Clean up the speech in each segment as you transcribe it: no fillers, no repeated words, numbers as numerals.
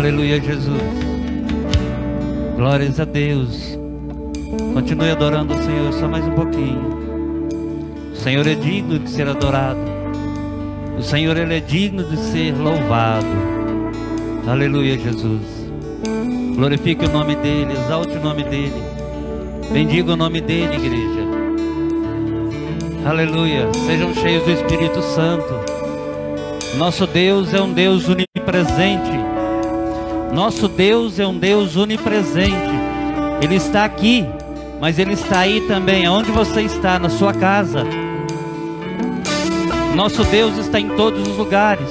Aleluia, Jesus. Glórias a Deus. Continue adorando o Senhor só mais um pouquinho. O Senhor é digno de ser adorado. O Senhor, Ele é digno de ser louvado. Aleluia, Jesus. Glorifique o nome dEle, exalte o nome dEle. Bendiga o nome dEle, igreja. Aleluia. Sejam cheios do Espírito Santo. Nosso Deus é um Deus onipresente. Nosso Deus é um Deus onipresente. Ele está aqui, mas Ele está aí também. Aonde você está, na sua casa. Nosso Deus está em todos os lugares.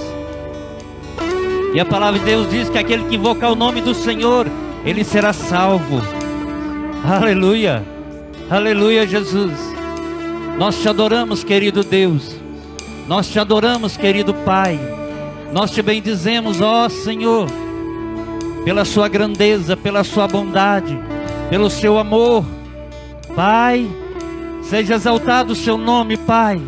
E a palavra de Deus diz que aquele que invocar o nome do Senhor, ele será salvo. Aleluia. Aleluia, Jesus. Nós te adoramos, querido Deus. Nós te adoramos, querido Pai. Nós te bendizemos, ó Senhor, pela sua grandeza, pela sua bondade, pelo seu amor. Pai, seja exaltado o seu nome, Pai.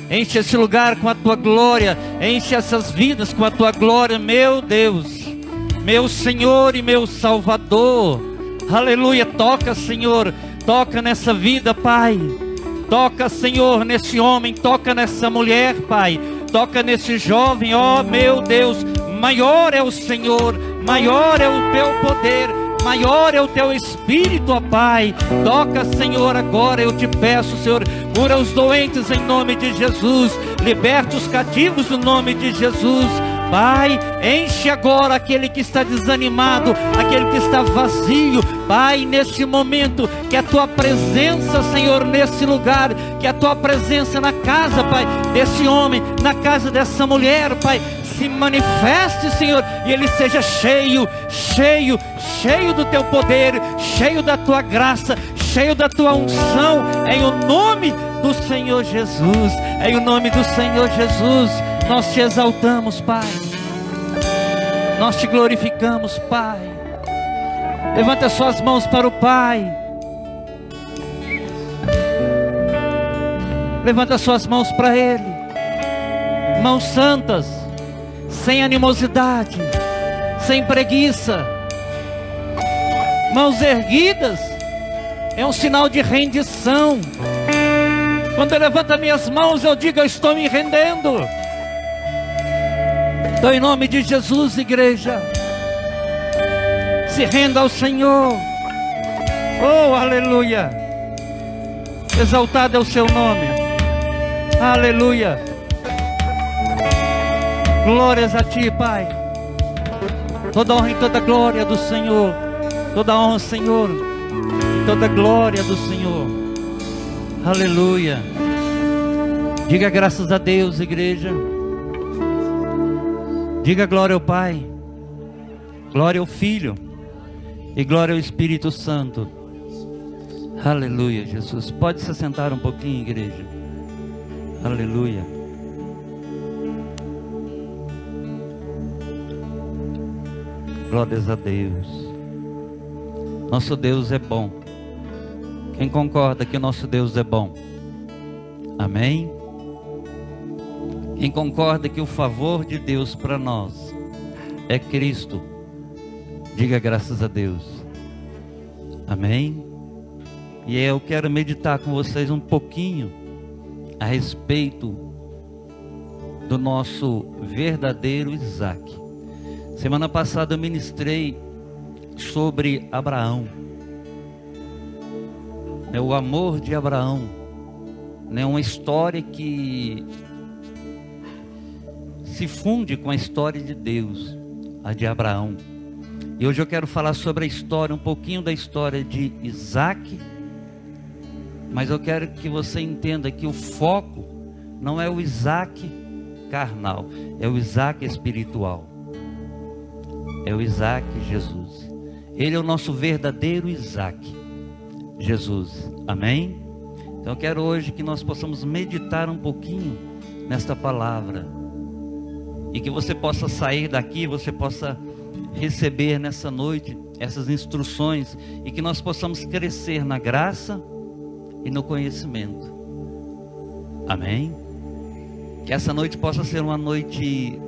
Enche esse lugar com a tua glória. Enche essas vidas com a tua glória, meu Deus, meu Senhor e meu Salvador. Aleluia. Toca, Senhor. Toca nessa vida, Pai. Toca, Senhor, nesse homem. Toca nessa mulher, Pai. Toca nesse jovem, ó meu Deus. Maior é o Senhor, maior é o teu poder, maior é o teu Espírito, ó Pai. Toca, Senhor, agora eu te peço, Senhor. Cura os doentes em nome de Jesus. Liberta os cativos no nome de Jesus. Pai, enche agora aquele que está desanimado, aquele que está vazio. Pai, nesse momento, que a tua presença, Senhor, nesse lugar, que a tua presença na casa, Pai, desse homem, na casa dessa mulher, Pai, se manifeste, Senhor, e ele seja cheio, cheio, cheio do teu poder, cheio da tua graça, cheio da tua unção, em o nome do Senhor Jesus. Em o nome do Senhor Jesus, nós te exaltamos, Pai. Nós te glorificamos, Pai. Levanta suas mãos para o Pai. Levanta suas mãos para Ele. Mãos santas, sem animosidade, sem preguiça. Mãos erguidas é um sinal de rendição. Quando eu levanto minhas mãos, eu digo: eu estou me rendendo. Então, em nome de Jesus, igreja, se renda ao Senhor. Oh, aleluia. Exaltado é o seu nome. Aleluia. Glórias a ti, Pai. Toda honra e toda glória do Senhor. Toda honra, Senhor, e toda glória do Senhor. Aleluia. Diga graças a Deus, igreja. Diga glória ao Pai, glória ao Filho e glória ao Espírito Santo. Aleluia, Jesus. Pode se sentar um pouquinho, igreja. Aleluia. Glórias a Deus. Nosso Deus é bom. Quem concorda que o nosso Deus é bom? Amém? Quem concorda que o favor de Deus para nós é Cristo? Diga graças a Deus. Amém? E eu quero meditar com vocês um pouquinho a respeito do nosso verdadeiro Isaac. Semana passada eu ministrei sobre Abraão, o amor de Abraão, uma história que se funde com a história de Deus, a de Abraão. E hoje eu quero falar sobre a história, um pouquinho da história de Isaac, mas eu quero que você entenda que o foco não é o Isaac carnal, é o Isaac espiritual, é o Isaac Jesus. Ele é o nosso verdadeiro Isaac, Jesus. Amém? Então eu quero hoje que nós possamos meditar um pouquinho nesta palavra, e que você possa sair daqui, você possa receber nessa noite essas instruções, e que nós possamos crescer na graça e no conhecimento. Amém? Que essa noite possa ser uma noite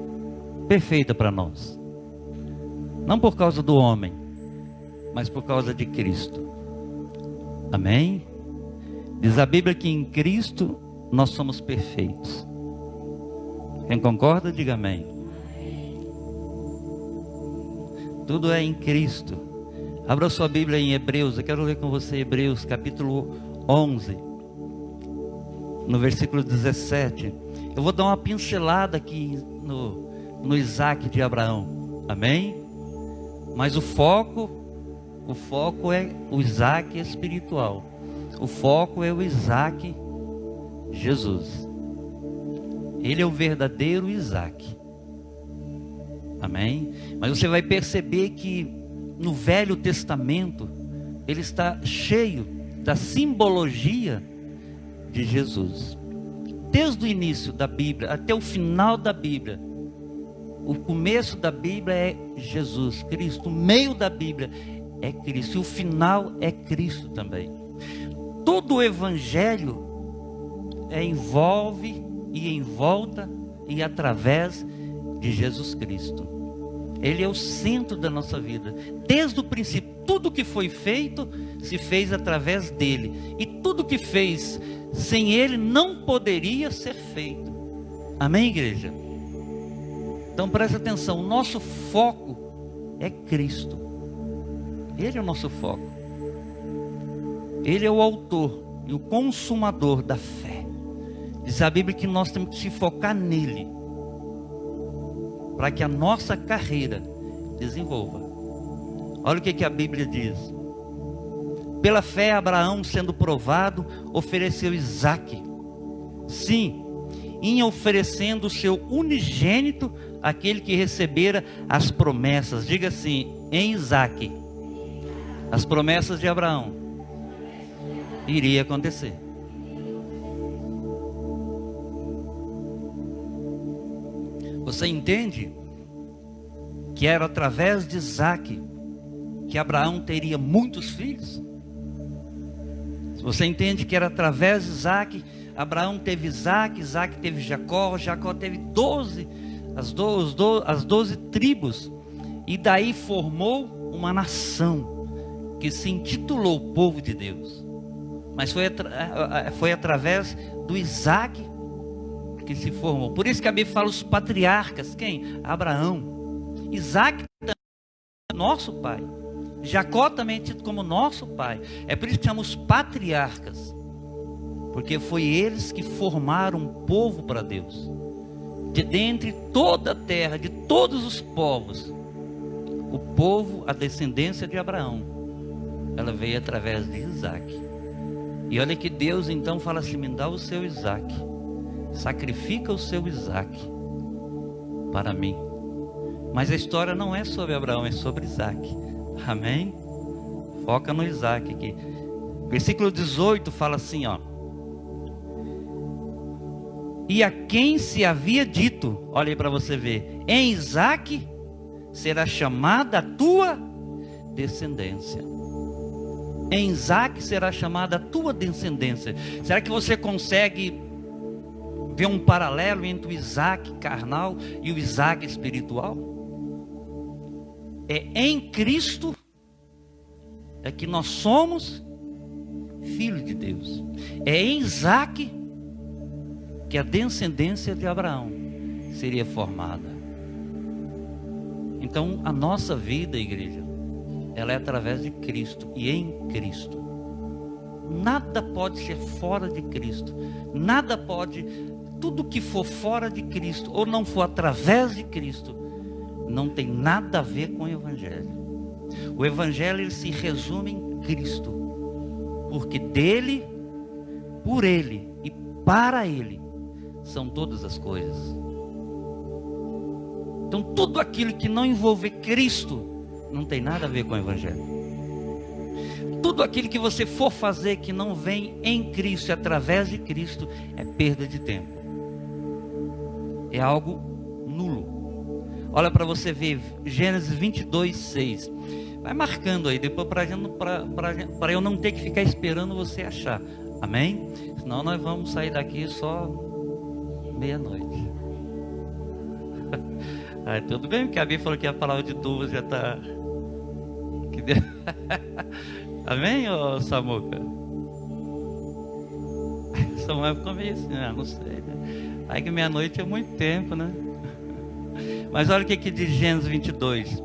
perfeita para nós. Não por causa do homem, mas por causa de Cristo. Amém? Diz a Bíblia que em Cristo nós somos perfeitos. Quem concorda, diga amém. Tudo é em Cristo. Abra sua Bíblia em Hebreus. Eu quero ler com você Hebreus capítulo 11, no versículo 17. Eu vou dar uma pincelada aqui no Isaac de Abraão. Amém? Mas o foco é o Isaac espiritual. O foco é o Isaac Jesus. Ele é o verdadeiro Isaac. Amém? Mas você vai perceber que no Velho Testamento ele está cheio da simbologia de Jesus. Desde o início da Bíblia até o final da Bíblia, o começo da Bíblia é Jesus Cristo, o meio da Bíblia é Cristo e o final é Cristo também. Todo o Evangelho envolve e em volta e através de Jesus Cristo. Ele é o centro da nossa vida. Desde o princípio, tudo que foi feito, se fez através dele. E tudo que fez sem ele não poderia ser feito. Amém, igreja? Então preste atenção, o nosso foco é Cristo. Ele é o nosso foco. Ele é o autor e o consumador da fé. Diz a Bíblia que nós temos que se focar nele, para que a nossa carreira desenvolva. Olha o que a Bíblia diz. Pela fé, Abraão, sendo provado, ofereceu Isaque. Sim, em oferecendo o seu unigênito, aquele que recebera as promessas. Diga assim, em Isaque, as promessas de Abraão iria acontecer. Você entende que era através de Isaque que Abraão teria muitos filhos? Você entende que era através de Isaque, Abraão teve Isaque, Isaque teve Jacó, Jacó teve as 12 tribos, e daí formou uma nação que se intitulou povo de Deus. Mas foi através do Isaque que se formou. Por isso que a Bíblia fala os patriarcas. Quem? Abraão. Isaque também é nosso pai. Jacó também é tido como nosso pai. É por isso que chamamos patriarcas, porque foi eles que formaram um povo para Deus. De dentre toda a terra, de todos os povos, o povo, a descendência de Abraão, ela veio através de Isaque. E olha que Deus então fala assim: me dá o seu Isaque, sacrifica o seu Isaque para mim. Mas a história não é sobre Abraão, é sobre Isaque. Amém? Foca no Isaque aqui. Versículo 18 fala assim, ó: e a quem se havia dito, olha aí para você ver, em Isaque será chamada a tua descendência. Em Isaque será chamada a tua descendência. Será que você consegue ver um paralelo entre o Isaque carnal e o Isaque espiritual? É em Cristo é que nós somos filhos de Deus. É em Isaque que a descendência de Abraão seria formada. Então a nossa vida, igreja, ela é através de Cristo e em Cristo. Nada pode ser fora de Cristo. Nada pode, tudo que for fora de Cristo ou não for através de Cristo, não tem nada a ver com o Evangelho. O Evangelho, ele se resume em Cristo, porque dele, por ele e para ele são todas as coisas. Então tudo aquilo que não envolver Cristo não tem nada a ver com o Evangelho. Tudo aquilo que você for fazer que não vem em Cristo e através de Cristo é perda de tempo. É algo nulo. Olha para você ver Gênesis 22, 6. Vai marcando aí, depois para eu não ter que ficar esperando você achar. Amém? Senão nós vamos sair daqui só meia-noite. Ah, tudo bem, porque a Bíblia falou que a palavra de dúvida já está... Amém, ô Samuca? Samuel ficou meio assim, não sei, né? Aí que meia-noite é muito tempo, né? Mas olha o que diz Gênesis 22.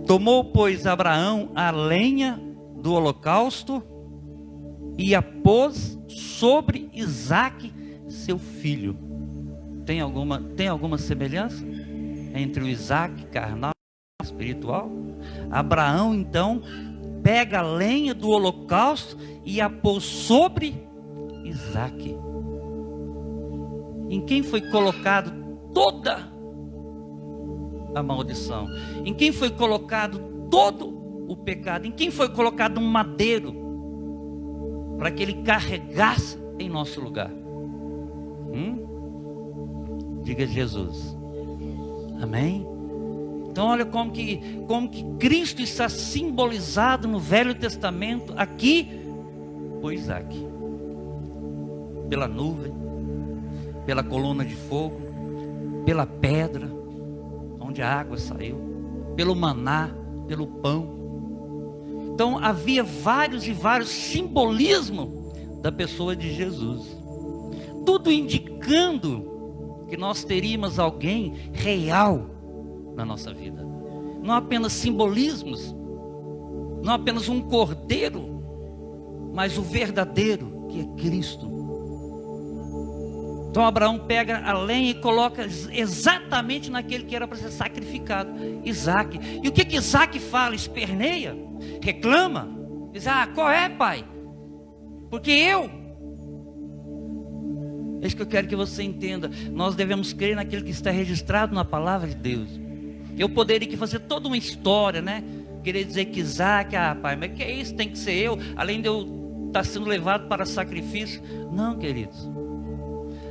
Tomou, pois, Abraão a lenha do holocausto e a pôs sobre Isaque, seu filho. Tem alguma semelhança entre o Isaque carnal e espiritual? Abraão, então, pega a lenha do holocausto e a pôs sobre Isaque. Em quem foi colocado toda a maldição? Em quem foi colocado todo o pecado? Em quem foi colocado um madeiro para que ele carregasse em nosso lugar? Diga Jesus. Amém? Então olha como que Cristo está simbolizado no Velho Testamento aqui por Isaque. Pela nuvem, pela coluna de fogo, pela pedra onde a água saiu, pelo maná, pelo pão. Então havia vários e vários simbolismos da pessoa de Jesus, tudo indicando que nós teríamos alguém real na nossa vida, não apenas simbolismos, não apenas um cordeiro, mas o verdadeiro, que é Cristo. Então Abraão pega a lenha e coloca exatamente naquele que era para ser sacrificado, Isaque. E o que Isaque fala? Esperneia, reclama, diz: qual é, pai? Porque é isso que eu quero que você entenda. Nós devemos crer naquilo que está registrado na palavra de Deus. Eu poderia aqui fazer toda uma história, né? Querer dizer que Isaque, pai, mas que é isso? Tem que ser eu, além de eu estar sendo levado para sacrifício. Não, queridos.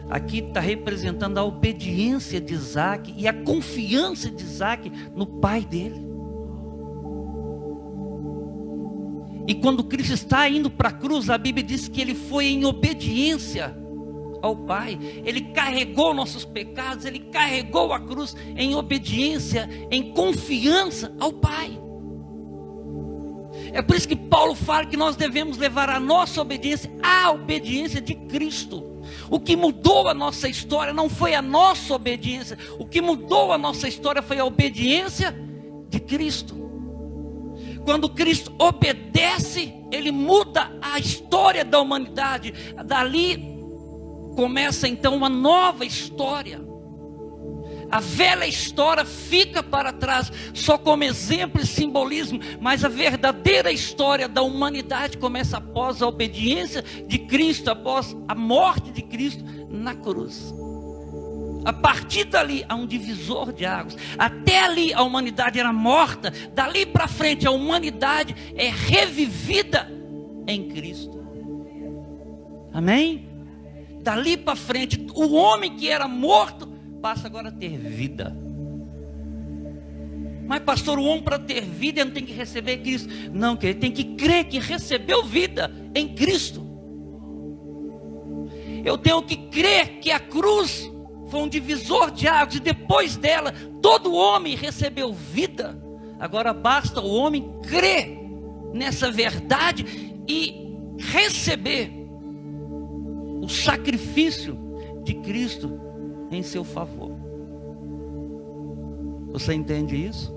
Aqui está representando a obediência de Isaque e a confiança de Isaque no pai dele. E quando Cristo está indo para a cruz, a Bíblia diz que ele foi em obediência ao Pai. Ele carregou nossos pecados, ele carregou a cruz em obediência, em confiança ao Pai. É por isso que Paulo fala que nós devemos levar a nossa obediência à obediência de Cristo. O que mudou a nossa história não foi a nossa obediência, o que mudou a nossa história foi a obediência de Cristo. Quando Cristo obedece, ele muda a história da humanidade. Dali começa então uma nova história. A velha história fica para trás, só como exemplo e simbolismo, mas a verdadeira história da humanidade começa após a obediência de Cristo, após a morte de Cristo na cruz. A partir dali há um divisor de águas. Até ali a humanidade era morta, dali para frente a humanidade é revivida em Cristo. Amém? Dali para frente o homem que era morto passa agora a ter vida. Mas pastor, o homem para ter vida ele não tem que receber Cristo. Não, que ele tem que crer que recebeu vida em Cristo. Eu tenho que crer que a cruz foi um divisor de águas e depois dela todo homem recebeu vida. Agora basta o homem crer nessa verdade e receber o sacrifício de Cristo em seu favor. Você entende isso?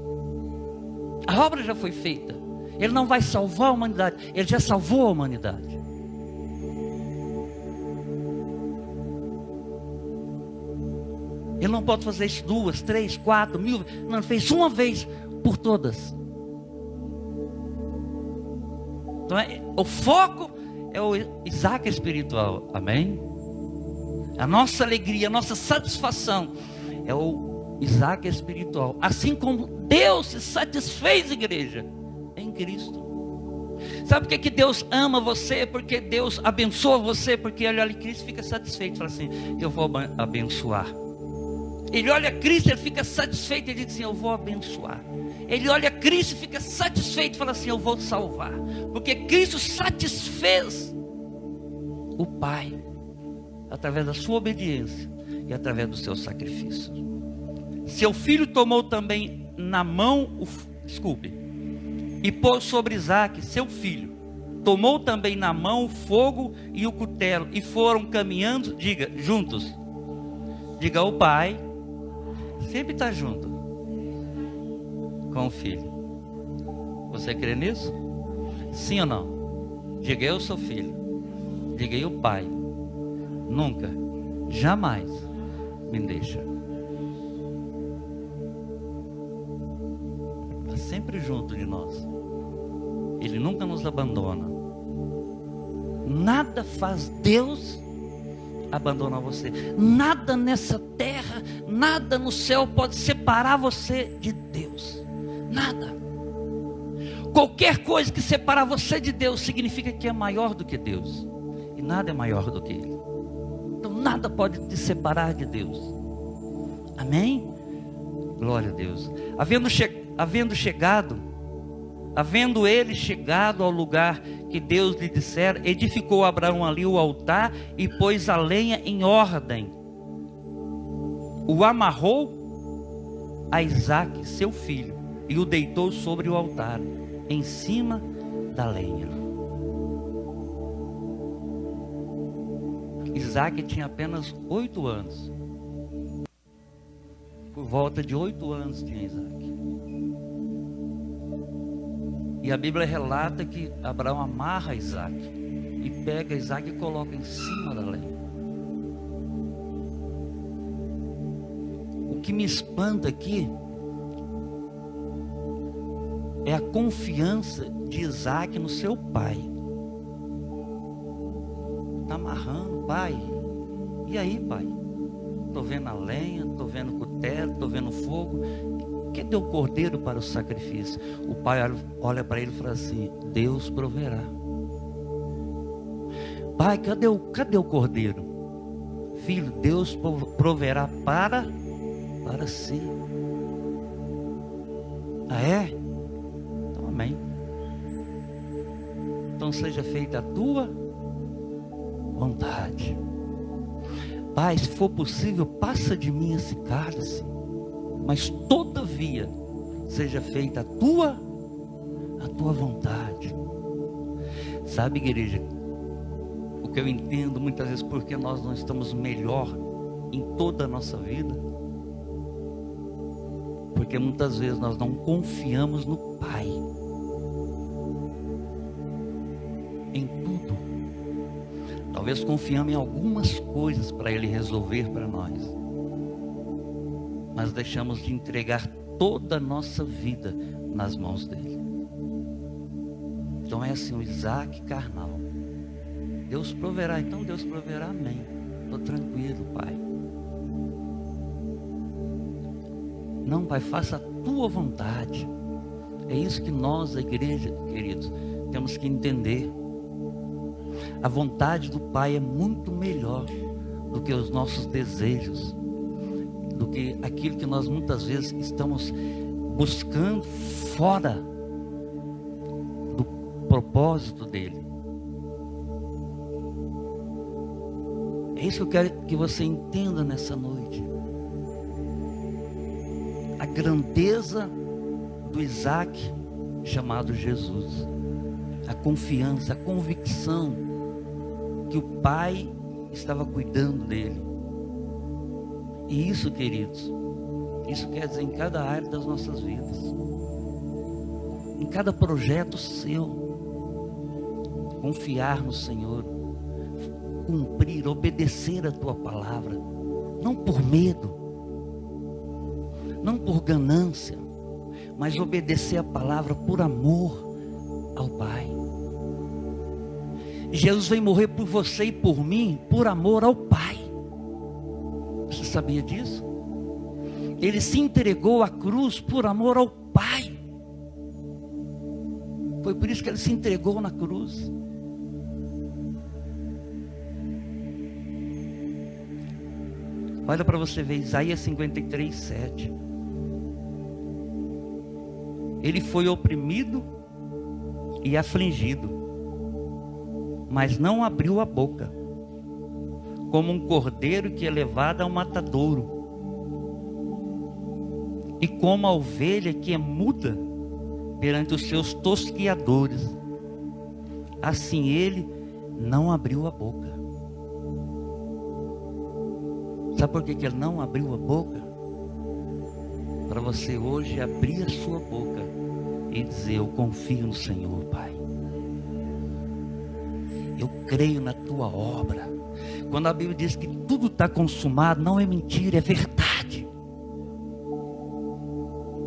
A obra já foi feita. Ele não vai salvar a humanidade, ele já salvou a humanidade. Ele não pode fazer isso 2, 3, 4, 1000. Não, ele fez uma vez por todas. Então o foco é o Isaque espiritual. Amém? A nossa alegria, a nossa satisfação é o Isaque espiritual. Assim como Deus se satisfez, igreja, em Cristo. Sabe por que Deus ama você? Porque Deus abençoa você. Porque ele olha Cristo e fica satisfeito. Fala assim: eu vou abençoar. Ele olha Cristo, ele fica satisfeito. Ele diz assim: eu vou abençoar. Ele olha Cristo e fica satisfeito. Fala assim: eu vou salvar. Porque Cristo satisfez o Pai através da sua obediência e através do seu sacrifício. Seu filho tomou também na mão, e pôs sobre Isaque, seu filho. Tomou também na mão o fogo e o cutelo, e foram caminhando, diga, juntos. Diga, o pai sempre está junto com o filho. Você crê nisso? Sim ou não? Diga, eu sou filho. Diga, e o pai nunca, jamais me deixa. Está sempre junto de nós. Ele nunca nos abandona. Nada faz Deus abandonar você. Nada nessa terra, nada no céu pode separar você de Deus. Nada. Qualquer coisa que separar você de Deus significa que é maior do que Deus. E nada é maior do que Ele. Então nada pode te separar de Deus. Amém? Glória a Deus. Havendo ele chegado ao lugar que Deus lhe dissera, edificou Abraão ali o altar e pôs a lenha em ordem. O amarrou a Isaque, seu filho, e o deitou sobre o altar, em cima da lenha. Isaque tinha apenas 8 anos. Por volta de 8 anos tinha Isaque. E a Bíblia relata que Abraão amarra Isaque e pega Isaque e coloca em cima da lenha. O que me espanta aqui é a confiança de Isaque no seu pai. Está amarrando, pai. E aí, pai? Estou vendo a lenha, estou vendo o cutelo, estou vendo o fogo. Cadê o cordeiro para o sacrifício? O pai olha para ele e fala assim: Deus proverá. Pai, cadê o cordeiro? Filho, Deus proverá para si. Ah, é? Então, amém. Então seja feita a tua vontade. Pai, se for possível, passa de mim esse cálice, mas todavia seja feita a tua vontade. Sabe, igreja, o que eu entendo muitas vezes porque nós não estamos melhor em toda a nossa vida, porque muitas vezes nós não confiamos no Pai em tudo. Talvez confiamos em algumas coisas para Ele resolver para nós, mas deixamos de entregar toda a nossa vida nas mãos dele. Então é assim, o Isaque carnal. Deus proverá, então Deus proverá, amém. Estou tranquilo, pai. Não, pai, faça a tua vontade. É isso que nós, a igreja, queridos, temos que entender. A vontade do Pai é muito melhor do que os nossos desejos, do que aquilo que nós muitas vezes estamos buscando fora do propósito dele. É isso que eu quero que você entenda nessa noite. A grandeza do Isaque chamado Jesus. A confiança, a convicção que o Pai estava cuidando dele. E isso, queridos, isso quer dizer em cada área das nossas vidas, em cada projeto seu, confiar no Senhor, cumprir, obedecer a tua palavra, não por medo, não por ganância, mas obedecer a palavra por amor ao Pai. Jesus veio morrer por você e por mim, por amor ao Pai. Você sabia disso? Ele se entregou à cruz por amor ao Pai. Foi por isso que ele se entregou na cruz. Olha para você ver, Isaías 53, 7. Ele foi oprimido e afligido, mas não abriu a boca, como um cordeiro que é levado ao matadouro. e como a ovelha que é muda perante os seus tosquiadores, assim ele não abriu a boca. Sabe por que ele não abriu a boca? Para você hoje abrir a sua boca e dizer: eu confio no Senhor, Pai. Eu creio na tua obra. Quando a Bíblia diz que tudo está consumado, não é mentira, é verdade.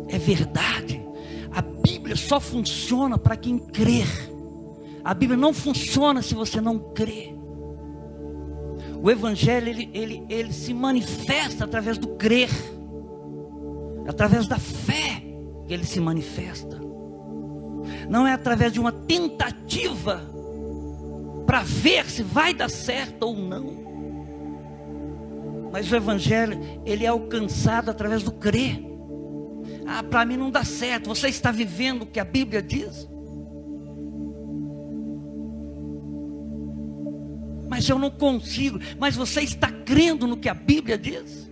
É verdade. A Bíblia só funciona para quem crer. A Bíblia não funciona se você não crer. O Evangelho ele se manifesta através do crer, através da fé que ele se manifesta. Não é através de uma tentativa para ver se vai dar certo ou não. Mas o Evangelho ele é alcançado através do crer. Ah, para mim não dá certo. Você está vivendo o que a Bíblia diz? Mas eu não consigo. Mas você está crendo no que a Bíblia diz?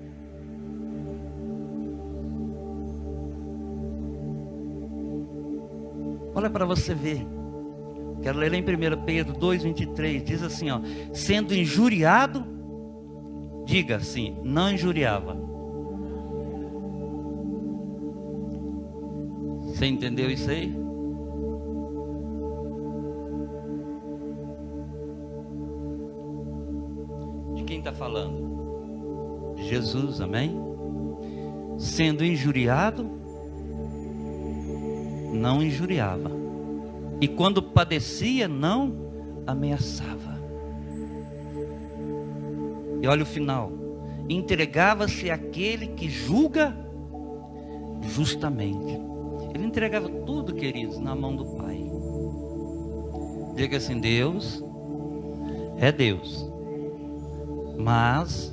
Olha para você ver. Quero ler em 1 Pedro 2,23. Diz assim, ó: sendo injuriado, diga assim, não injuriava. Você entendeu isso aí? De quem está falando? De Jesus, amém? Sendo injuriado, não injuriava. E quando padecia, não ameaçava. E olha o final: entregava-se àquele que julga justamente. Ele entregava tudo, queridos, na mão do Pai. Diga assim: Deus é Deus, mas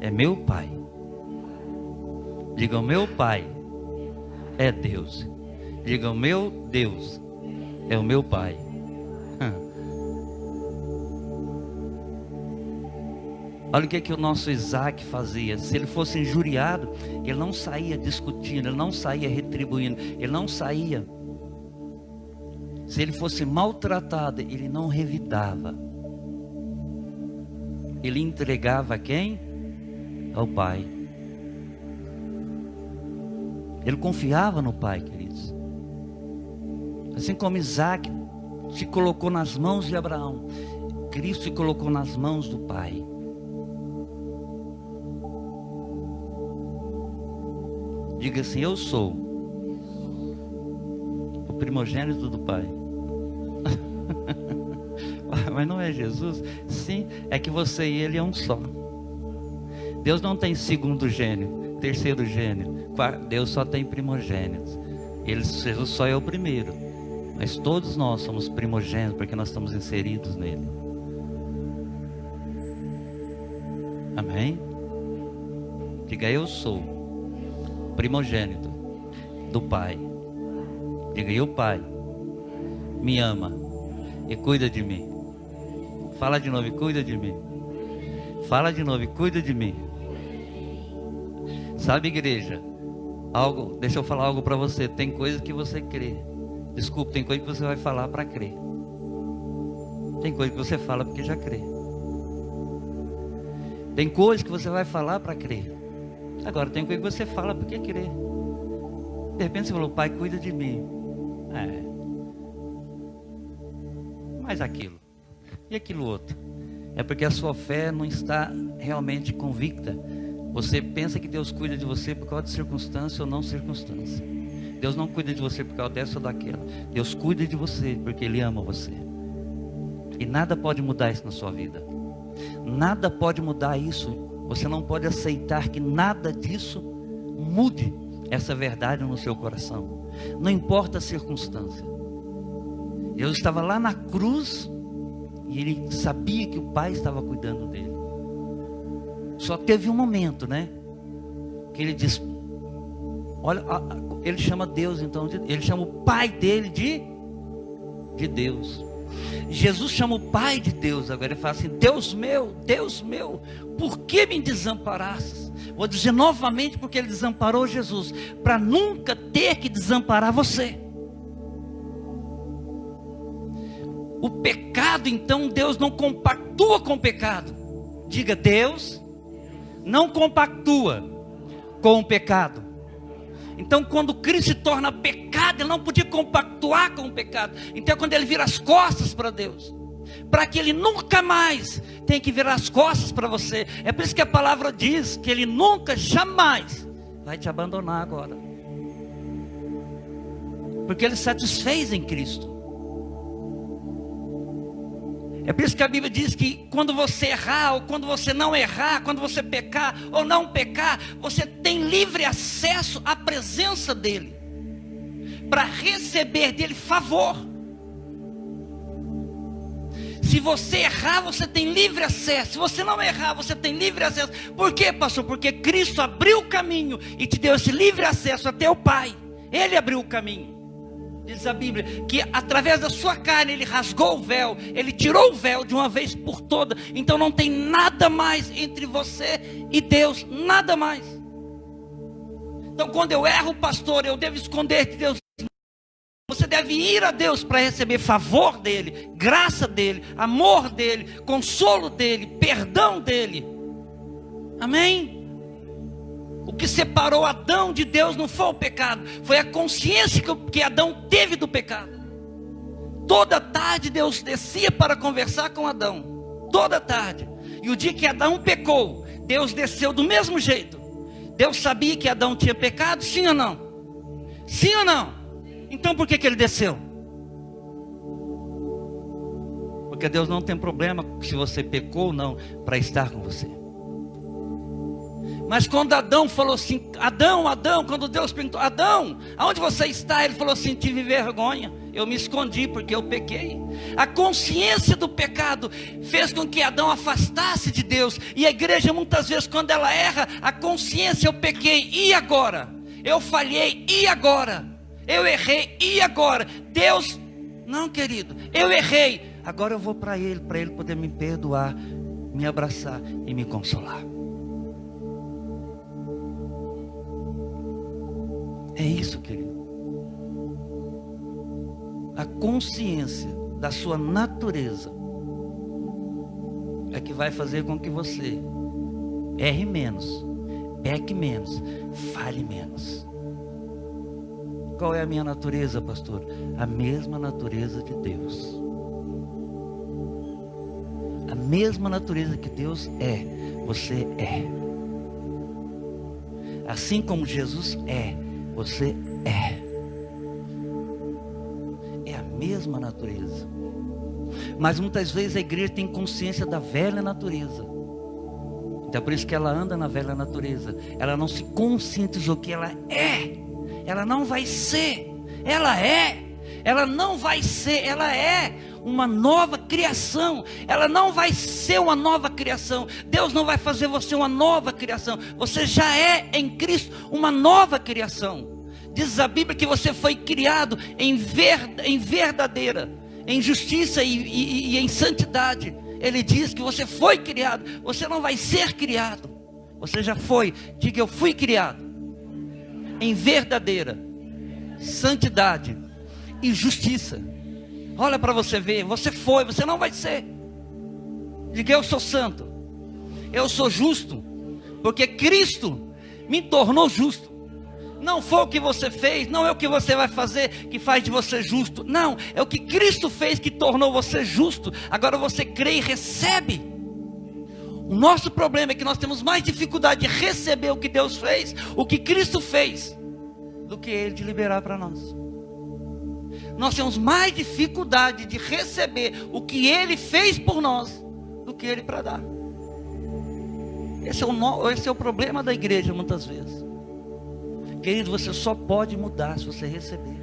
é meu Pai. Diga: o meu Pai é Deus. Diga: o meu Deus é o meu Pai. Olha o que o nosso Isaac fazia. Se ele fosse injuriado, ele não saía discutindo, ele não saía retribuindo, ele não saía. Se ele fosse maltratado, ele não revidava. Ele entregava a quem? Ao Pai. Ele confiava no Pai, queridos. Assim como Isaac se colocou nas mãos de Abraão, Cristo se colocou nas mãos do Pai. Diga assim: eu sou o primogênito do Pai. Mas não é Jesus? Sim, é que você e ele é um só. Deus não tem segundo gênio, terceiro gênio, quarto. Deus só tem primogênitos. Jesus só é o primeiro. Mas todos nós somos primogênitos porque nós estamos inseridos nele. Amém? Diga: eu sou primogênito do Pai. Diga: e o Pai me ama e cuida de mim. Fala de novo: e cuida de mim. Fala de novo: e cuida de mim. Sabe, igreja, deixa eu falar algo para você. Tem coisas que você crê. Desculpa, tem coisa que você vai falar para crer. Tem coisa que você fala porque já crê. Tem coisas que você vai falar para crer. Agora tem coisa que você fala porque crê. De repente você falou: Pai, cuida de mim. Mas aquilo e aquilo outro. É porque a sua fé não está realmente convicta. Você pensa que Deus cuida de você por causa de circunstância ou não circunstância. Deus não cuida de você por causa dessa ou daquela. Deus cuida de você porque Ele ama você. E nada pode mudar isso na sua vida. Nada pode mudar isso. Você não pode aceitar que nada disso mude essa verdade no seu coração. Não importa a circunstância. Eu estava lá na cruz e ele sabia que o Pai estava cuidando dele. Só teve um momento, né? Que ele diz: olha, ele chama Deus então, ele chama o Pai dele de Deus. Jesus chama o Pai de Deus. Agora ele fala assim: Deus meu, por que me desamparastes? Vou dizer novamente, porque ele desamparou Jesus, para nunca ter que desamparar você. O pecado, então, Deus não compactua com o pecado. Diga, Deus não compactua com o pecado. Então, quando Cristo se torna pecado, ele não podia compactuar com o pecado. Então, quando ele vira as costas para Deus, para que ele nunca mais tenha que virar as costas para você. É por isso que a palavra diz que ele nunca, jamais vai te abandonar agora, porque ele satisfez em Cristo. É por isso que a Bíblia diz que quando você errar, ou quando você não errar, quando você pecar ou não pecar, você tem livre acesso à presença dEle, para receber dEle favor. Se você errar, você tem livre acesso. Se você não errar, você tem livre acesso. Por quê, pastor? Porque Cristo abriu o caminho e te deu esse livre acesso até o Pai. Ele abriu o caminho. Diz a Bíblia que através da sua carne ele rasgou o véu, ele tirou o véu de uma vez por toda. Então não tem nada mais entre você e Deus, nada mais. Então quando eu erro, pastor, eu devo esconder de Deus. Você deve ir a Deus para receber favor dele, graça dele, amor dele, consolo dele, perdão dele. Amém? O que separou Adão de Deus não foi o pecado, foi a consciência que Adão teve do pecado. Toda tarde Deus descia para conversar com Adão, toda tarde. E o dia que Adão pecou, Deus desceu do mesmo jeito. Deus sabia que Adão tinha pecado, sim ou não? Sim ou não? Então por que ele desceu? Porque Deus não tem problema se você pecou ou não para estar com você. Mas quando Adão falou assim, Adão, quando Deus perguntou, Adão, aonde você está? Ele falou assim, tive vergonha, eu me escondi porque eu pequei. A consciência do pecado fez com que Adão afastasse de Deus. E a igreja muitas vezes, quando ela erra, a consciência, eu pequei, e agora? Eu falhei, e agora? Eu errei, e agora? Deus, não, querido, eu errei, agora eu vou para Ele poder me perdoar, me abraçar e me consolar. É isso, querido. A consciência da sua natureza é que vai fazer com que você erre menos, peque menos, fale menos. Qual é a minha natureza, pastor? A mesma natureza de Deus. A mesma natureza que Deus é, você é. Assim como Jesus é, você é. É a mesma natureza. Mas muitas vezes a igreja tem consciência da velha natureza. Então é por isso que ela anda na velha natureza. Ela não se conscientizou que ela é. Ela não vai ser. Ela é. Ela não vai ser. Ela é uma nova criação. Ela não vai ser uma nova criação. Deus não vai fazer você uma nova criação. Você já é em Cristo uma nova criação. Diz a Bíblia que você foi criado em verdadeira, em justiça e em santidade. Ele diz que você foi criado. Você não vai ser criado. Você já foi. Diga, eu fui criado em verdadeira santidade e justiça. Olha para você ver, você foi, você não vai ser. Diga, eu sou santo, eu sou justo, porque Cristo me tornou justo. Não foi o que você fez, não é o que você vai fazer que faz de você justo. Não, é o que Cristo fez que tornou você justo. Agora você crê e recebe. O nosso problema é que nós temos mais dificuldade de receber o que Deus fez, o que Cristo fez, do que Ele de liberar para nós. Nós temos mais dificuldade de receber o que Ele fez por nós, do que Ele para dar. Esse é o problema da igreja muitas vezes. Querido, você só pode mudar se você receber.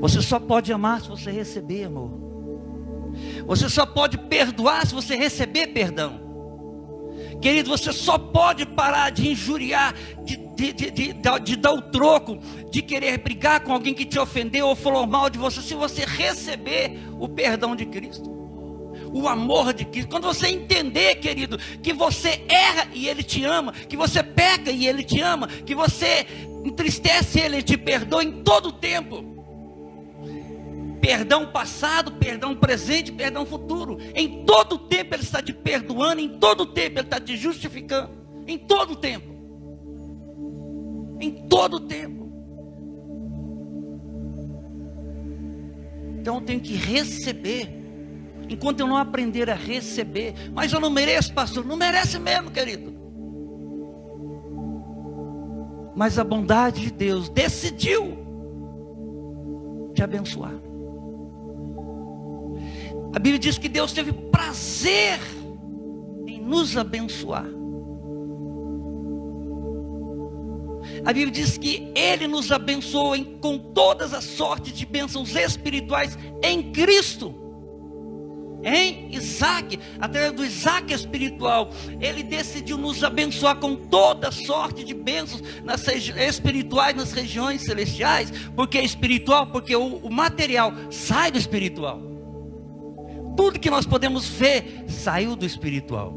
Você só pode amar se você receber amor. Você só pode perdoar se você receber perdão. Querido, você só pode parar de injuriar, de dar o troco, de querer brigar com alguém que te ofendeu ou falou mal de você, se você receber o perdão de Cristo. o amor de Cristo, quando você entender, querido, que você erra e Ele te ama, que você peca e Ele te ama, que você entristece Ele, Ele te perdoa em todo o tempo. Perdão passado, perdão presente, perdão futuro. Em todo o tempo Ele está te perdoando, em todo o tempo Ele está te justificando. Em todo o tempo. Em todo o tempo. Então eu tenho que receber. Enquanto eu não aprender a receber. Mas eu não mereço, pastor. Não merece mesmo, querido. Mas a bondade de Deus decidiu te abençoar. A Bíblia diz que Deus teve prazer em nos abençoar. A Bíblia diz que Ele nos abençoou com todas as sortes de bênçãos espirituais em Cristo. Em Isaac, através do Isaac espiritual, Ele decidiu nos abençoar com toda sorte de bênçãos espirituais nas regiões celestiais. Porque é espiritual, porque o material sai do espiritual. Tudo que nós podemos ver saiu do espiritual.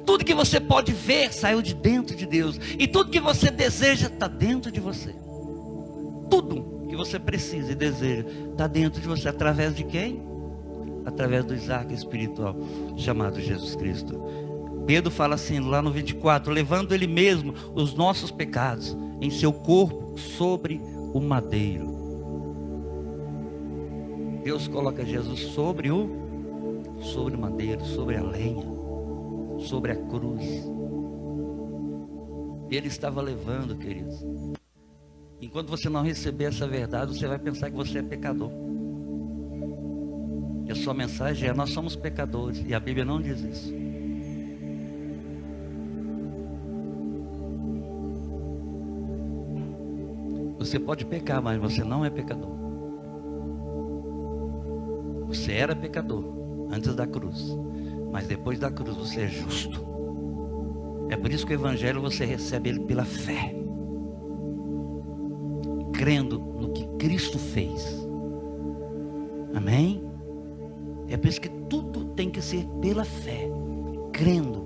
Tudo que você pode ver saiu de dentro de Deus. E tudo que você deseja está dentro de você. Tudo que você precisa e deseja está dentro de você. Através de quem? Através do Isaac espiritual, chamado Jesus Cristo. Pedro fala assim lá no 24: levando Ele mesmo os nossos pecados em seu corpo sobre o madeiro. Deus coloca Jesus sobre o madeiro, sobre a lenha, sobre a cruz. Ele estava levando, queridos. Enquanto você não receber essa verdade, você vai pensar que você é pecador. E a sua mensagem é: nós somos pecadores. E a Bíblia não diz isso. Você pode pecar, mas você não é pecador. Você era pecador antes da cruz, mas depois da cruz você é justo. É por isso que o Evangelho você recebe ele pela fé, crendo no que Cristo fez. Amém? É por isso que tudo tem que ser pela fé, crendo.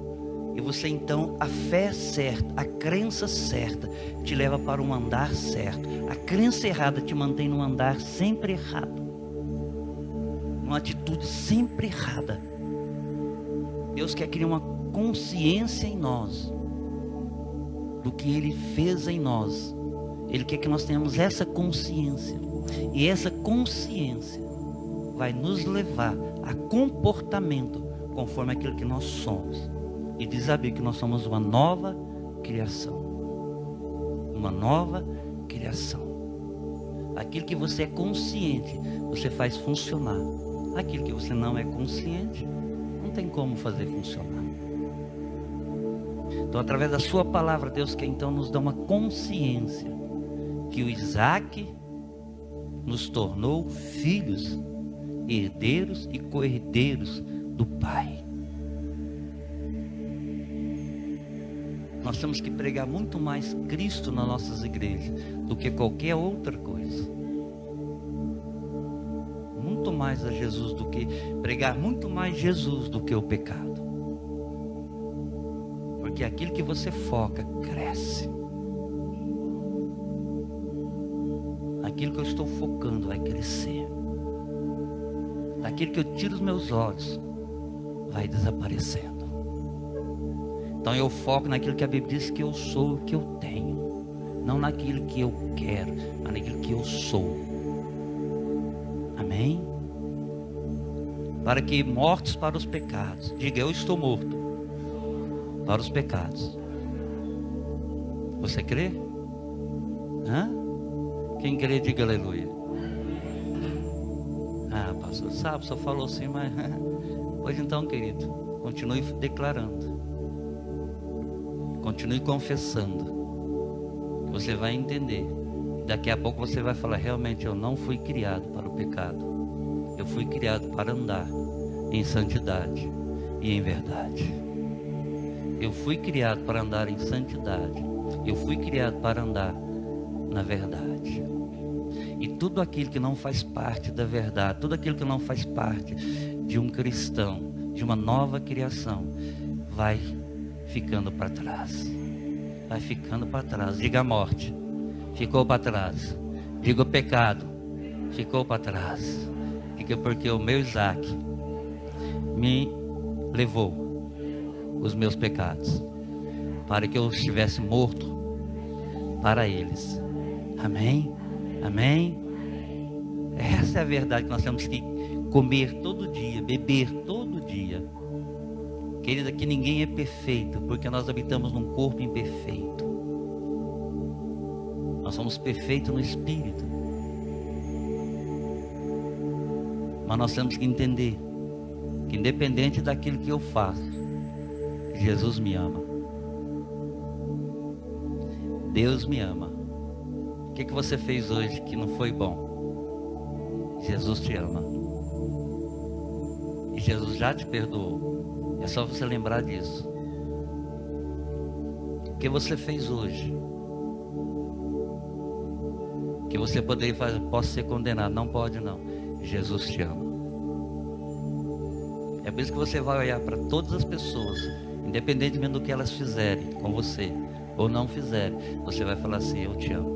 E você então, a fé certa, a crença certa te leva para um andar certo. A crença errada te mantém num andar sempre errado, uma atitude sempre errada. Deus quer criar uma consciência em nós do que Ele fez em nós. Ele quer que nós tenhamos essa consciência. E essa consciência vai nos levar a comportamento conforme aquilo que nós somos. E diz a Bíblia que nós somos uma nova criação. Uma nova criação. Aquilo que você é consciente, você faz funcionar. Aquilo que você não é consciente, não tem como fazer funcionar. Então, através da sua palavra, Deus quer então nos dar uma consciência que o Isaac nos tornou filhos, herdeiros e co-herdeiros do Pai. Nós temos que pregar muito mais Cristo nas nossas igrejas do que qualquer outra coisa. Muito mais a Jesus do que pregar muito mais Jesus do que o pecado. Porque aquilo que você foca cresce. Aquilo que eu estou focando vai crescer. Daquilo que eu tiro os meus olhos vai desaparecendo. Então eu foco naquilo que a Bíblia diz que eu sou, o que eu tenho. Não naquilo que eu quero, mas naquilo que eu sou. Amém? Para que mortos para os pecados, diga: eu estou morto para os pecados. Você crê? Hã? Quem crê, diga aleluia. Ah, pastor, sabe, o senhor falou assim, mas... Pois então, querido, continue declarando. Continue confessando. Você vai entender. Daqui a pouco você vai falar: realmente eu não fui criado para o pecado. Eu fui criado para andar em santidade e em verdade. Eu fui criado para andar em santidade. Eu fui criado para andar na verdade. E tudo aquilo que não faz parte da verdade, tudo aquilo que não faz parte de um cristão, de uma nova criação, vai ficando para trás. Vai ficando para trás. Diga a morte, ficou para trás. Diga o pecado, ficou para trás. Diga, porque o meu Isaac me levou os meus pecados, para que eu estivesse morto para eles. Amém? Amém? Essa é a verdade que nós temos que comer todo dia, beber todo dia. Querida, que ninguém é perfeito, porque nós habitamos num corpo imperfeito. Nós somos perfeitos no espírito. Mas nós temos que entender que independente daquilo que eu faço, Jesus me ama. Deus me ama. O que você fez hoje que não foi bom? Jesus te ama. E Jesus já te perdoou. É só você lembrar disso. O que você fez hoje que você poderia fazer, posso ser condenado? Não pode, não. Jesus te ama. É por isso que você vai olhar para todas as pessoas, independentemente do que elas fizerem com você ou não fizerem, você vai falar assim: eu te amo.